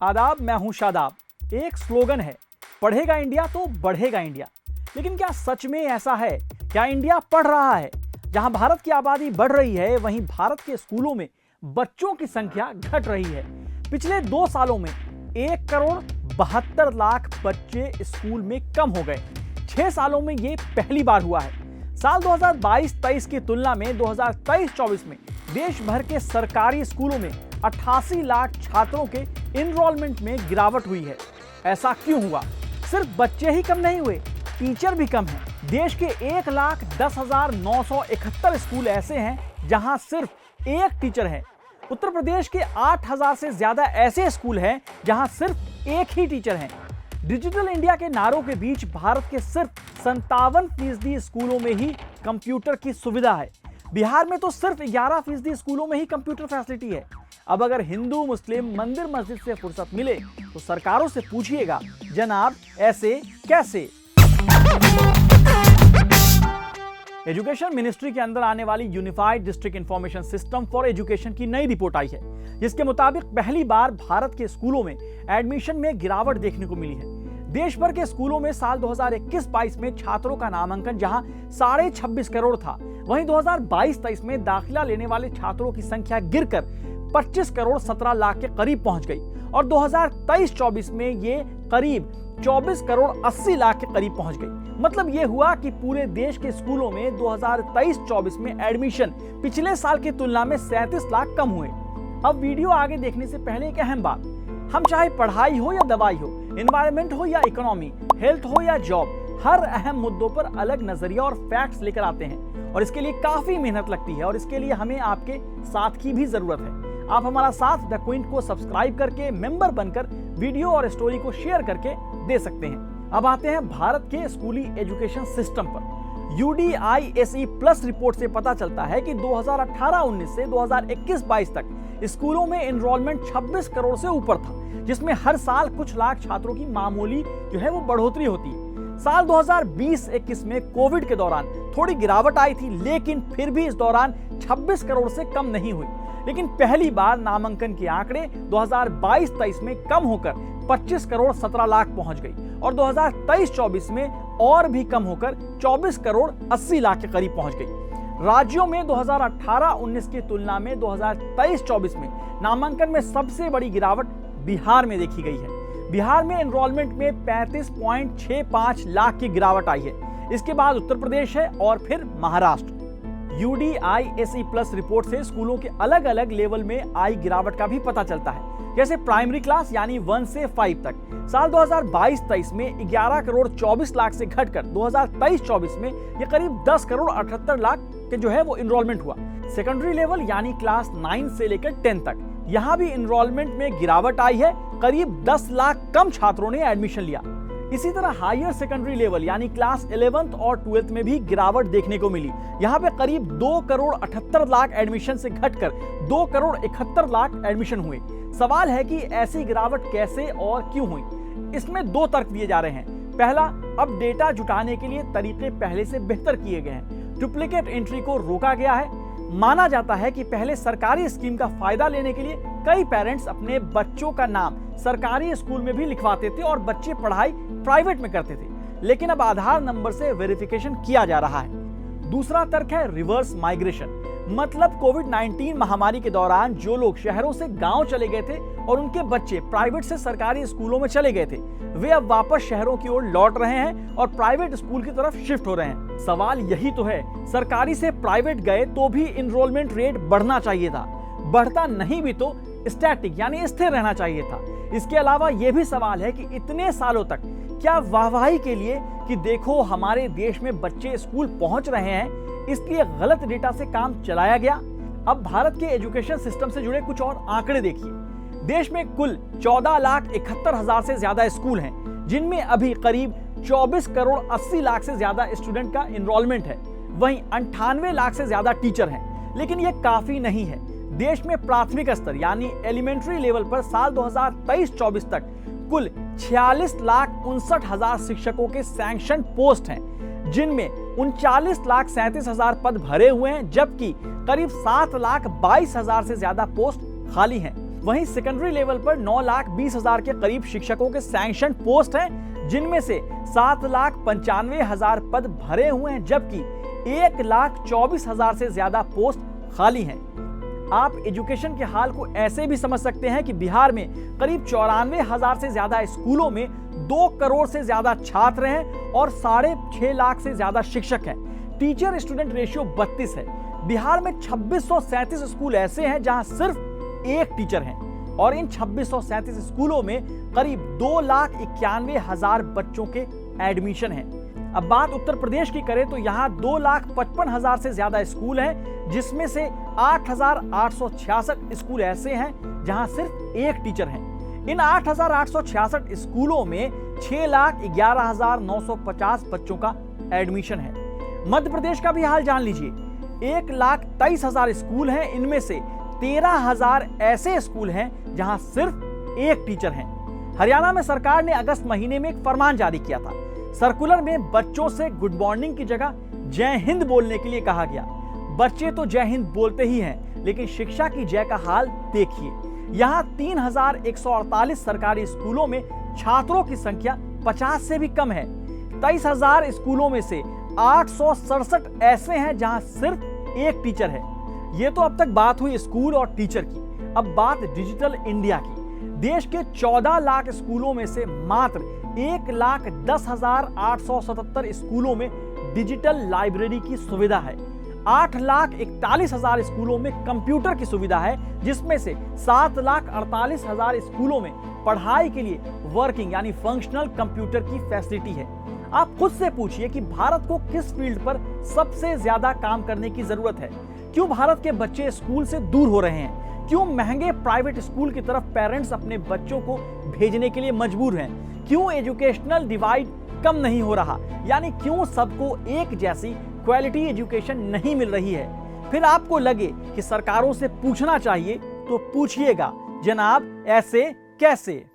आदाब, मैं हूं शादाब। एक स्लोगन है, पढ़ेगा इंडिया तो बढ़ेगा इंडिया। लेकिन क्या सच में ऐसा है? क्या इंडिया पढ़ रहा है? जहां भारत की आबादी बढ़ रही है, वहीं भारत के स्कूलों में बच्चों की संख्या घट रही है। पिछले 2 सालों में 1,72,00,000 बच्चे स्कूल में कम हो गए। 6 सालों में ये पहली बार हुआ है। साल 2022-23 की तुलना में 2023-24 में देश भर के सरकारी स्कूलों में 88 लाख छात्रों के इनरोलमेंट में गिरावट हुई है। ऐसा क्यों हुआ? सिर्फ बच्चे ही कम नहीं हुए, टीचर भी कम हैं। देश के 1,10,971 स्कूल ऐसे हैं जहां सिर्फ एक टीचर है। उत्तर प्रदेश के 8,000 से ज्यादा ऐसे स्कूल हैं जहां सिर्फ एक ही टीचर है। डिजिटल इंडिया के नारों के बीच भारत के सिर्फ 57% स्कूलों में ही कंप्यूटर की सुविधा है। बिहार में तो सिर्फ 11% स्कूलों में ही कंप्यूटर फैसिलिटी है। अब अगर हिंदू मुस्लिम मंदिर मस्जिद से फुर्सत मिले तो सरकारों से पूछिएगा, जनाब ऐसे कैसे? एजुकेशन मिनिस्ट्री के अंदर आने वाली unified district information system for education की नई रिपोर्ट आई है, जिसके मुताबिक पहली बार भारत के स्कूलों में एडमिशन में गिरावट देखने को मिली है। देश भर के स्कूलों में साल 2021-22 में छात्रों का नामांकन जहां 26.5 करोड़ था, वहीं 2022-23 में दाखिला लेने वाले छात्रों की संख्या गिरकर 25 करोड़ 17 लाख के करीब पहुंच गई और 2023-24 में ये करीब 24 करोड़ 80 लाख के करीब पहुंच गई। मतलब ये हुआ कि पूरे देश के स्कूलों में 2023-24 में एडमिशन पिछले साल की तुलना में 37 लाख कम हुए। अब वीडियो आगे देखने से पहले एक अहम बात, हम चाहे पढ़ाई हो या दवाई हो, एनवायरनमेंट हो या इकोनॉमी, हेल्थ हो या जॉब, हर अहम मुद्दों पर अलग नजरिया और फैक्ट्स लेकर आते हैं और इसके लिए काफी मेहनत लगती है और इसके लिए हमें आपके साथ की भी जरूरत है। आप हमारा साथ द क्विंट को सब्सक्राइब करके, मेंबर बनकर, वीडियो और स्टोरी को शेयर करके दे सकते हैं। अब आते हैं भारत के स्कूली एजुकेशन सिस्टम पर। UDISE प्लस रिपोर्ट से पता चलता है कि 2018-19 से 2021-22 तक स्कूलों में एनरोलमेंट 26 करोड़ से ऊपर था, जिसमें हर साल कुछ लाख छात्रों की मामूली वो बढ़ोतरी होती है। साल 2020-21 में कोविड के दौरान थोड़ी गिरावट आई थी, लेकिन फिर भी इस दौरान 26 करोड़ से कम नहीं हुई। लेकिन पहली बार नामांकन के आंकड़े 2022-23 में कम होकर 25 करोड़ 17 लाख पहुंच गई और 2023-24 में और भी कम होकर 24 करोड़ 80 लाख के करीब पहुंच गई। राज्यों में 2018-19 की तुलना में 2023-24 में नामांकन में सबसे बड़ी गिरावट बिहार में देखी गई है। बिहार में एनरोलमेंट में 35.65 लाख की गिरावट आई है। इसके बाद उत्तर प्रदेश है और फिर महाराष्ट्र। UDISE प्लस रिपोर्ट से स्कूलों के अलग अलग लेवल में आई गिरावट का भी पता चलता है। जैसे प्राइमरी क्लास यानी 1 से 5 तक साल 2022-23 में 11 करोड़ 24 लाख से घटकर 2023-24 में ये करीब 10 करोड़ 78 लाख के वो इनरोलमेंट हुआ। सेकेंडरी लेवल यानी क्लास 9 से लेकर 10 तक यहाँ भी इनरोलमेंट में गिरावट आई है, करीब 10 लाख कम छात्रों ने एडमिशन लिया। इसी तरह हायर सेकेंडरी लेवल यानी क्लास 11th और 12th में भी गिरावट देखने को मिली। यहाँ पे करीब 2 करोड़ 78 लाख एडमिशन से घटकर 2 करोड़ 71 लाख एडमिशन हुए। सवाल है कि ऐसी गिरावट कैसे और क्यों हुई? इसमें 2 तर्क दिए जा रहे हैं। पहला, अब डेटा जुटाने के लिए तरीके पहले से बेहतर किए गए हैं। डुप्लीकेट एंट्री को रोका गया है। माना जाता है कि पहले सरकारी स्कीम का फायदा लेने के लिए कई पेरेंट्स अपने बच्चों का नाम सरकारी स्कूल में भी लिखवाते थे और बच्चे पढ़ाई प्राइवेट में करते थे, लेकिन अब आधार नंबर से वेरिफिकेशन किया जा रहा है। दूसरा तर्क है रिवर्स माइग्रेशन, मतलब कोविड-19 महामारी के दौरान जो लोग शहरों से गांव चले गए थे और उनके बच्चे प्राइवेट से सरकारी स्कूलों में चले गए थे, वे अब वापस शहरों की ओर लौट रहे हैं और प्राइवेट स्कूल की तरफ शिफ्ट हो रहे हैं। सवाल यही तो है, सरकारी से प्राइवेट गए तो भी इनरोलमेंट रेट बढ़ना चाहिए था, बढ़ता नहीं भी तो स्टैटिक यानी स्थिर रहना चाहिए था। इसके अलावा यह भी सवाल है कि इतने सालों तक क्या वाहवाही के लिए कि देखो हमारे देश में बच्चे स्कूल पहुंच रहे हैं, इसलिए गलत डेटा से काम चलाया गया? अब भारत के एजुकेशन सिस्टम से जुड़े कुछ और आंकड़े देखिए। देश में कुल 14,71,000 से ज्यादा स्कूल हैं, जिनमें अभी करीब 24 करोड़ 80 लाख से ज्यादा स्टूडेंट का एनरोलमेंट है। वहीं 98 लाख से ज्यादा टीचर हैं, लेकिन यह काफी नहीं है। देश में प्राथमिक स्तर यानी एलिमेंट्री लेवल पर साल 2023-24 तक कुल 46,59,000 शिक्षकों के सैंक्शन पोस्ट हैं, जिनमें 39,37,000 पद भरे हुए हैं, जबकि करीब 7,22,000 से ज्यादा पोस्ट खाली हैं। वहीं सेकेंडरी लेवल पर 9,20,000 के करीब शिक्षकों के सैंक्शन पोस्ट हैं, जिनमें से 7,95,000 पद भरे हुए हैं, जबकि 1,24,000 से ज्यादा पोस्ट खाली हैं। आप एजुकेशन के हाल को ऐसे भी समझ सकते हैं कि बिहार में करीब 94,000 से ज्यादा स्कूलों में 2 करोड़ से ज्यादा छात्र हैं और 6.5 लाख से ज्यादा शिक्षक हैं। टीचर स्टूडेंट रेशियो 32 है। बिहार में 2637 स्कूल ऐसे हैं जहां सिर्फ एक टीचर हैं और इन 2637 स्कूलों में करीब 2,91,000 बच्चों के एडमिशन हैं। अब बात उत्तर प्रदेश की करें तो यहाँ 2,55,000 से ज्यादा स्कूल हैं, जिसमें से 8,866 स्कूल ऐसे हैं जहां सिर्फ एक टीचर हैं। इन 8,866 स्कूलों में 6,11,950 बच्चों का एडमिशन है। मध्य प्रदेश का भी हाल जान लीजिए। 1,23,000 स्कूल हैं, इनमें से 13,000 ऐसे स्कूल हैं जहां सिर्फ एक टीचर हैं। हरियाणा में सरकार ने अगस्त महीने में एक फरमान जारी किया था। सर्कुलर में बच्चों से गुड मॉर्निंग की जगह जय हिंद बोलने के लिए कहा गया। बच्चे तो जय हिंद बोलते ही हैं, लेकिन शिक्षा की जय का हाल देखिए। यहाँ 3,148 सरकारी स्कूलों में छात्रों की संख्या 50 से भी कम है। 23,000 स्कूलों में से 867 ऐसे हैं जहां सिर्फ एक टीचर है। ये तो अब तक बात हुई स्कूल और टीचर की। अब बात डिजिटल इंडिया की। देश के 14 लाख स्कूलों में से मात्र 1,10,877 स्कूलों में डिजिटल लाइब्रेरी की सुविधा है। 8,41,000 स्कूलों में कंप्यूटर की सुविधा है, जिसमें से 7,48,000 स्कूलों में पढ़ाई के लिए वर्किंग यानी फंक्शनल कंप्यूटर की फैसिलिटी है। आप खुद से पूछिए कि भारत को किस फील्ड पर सबसे ज्यादा काम करने की जरूरत है। क्यों भारत के बच्चे स्कूल से दूर हो रहे हैं? क्यों महंगे प्राइवेट स्कूल की तरफ पेरेंट्स अपने बच्चों को भेजने के लिए मजबूर हैं? क्यों एजुकेशनल डिवाइड कम नहीं हो रहा? यानी क्यों सबको एक जैसी क्वालिटी एजुकेशन नहीं मिल रही है? फिर आपको लगे कि सरकारों से पूछना चाहिए तो पूछिएगा, जनाब ऐसे कैसे?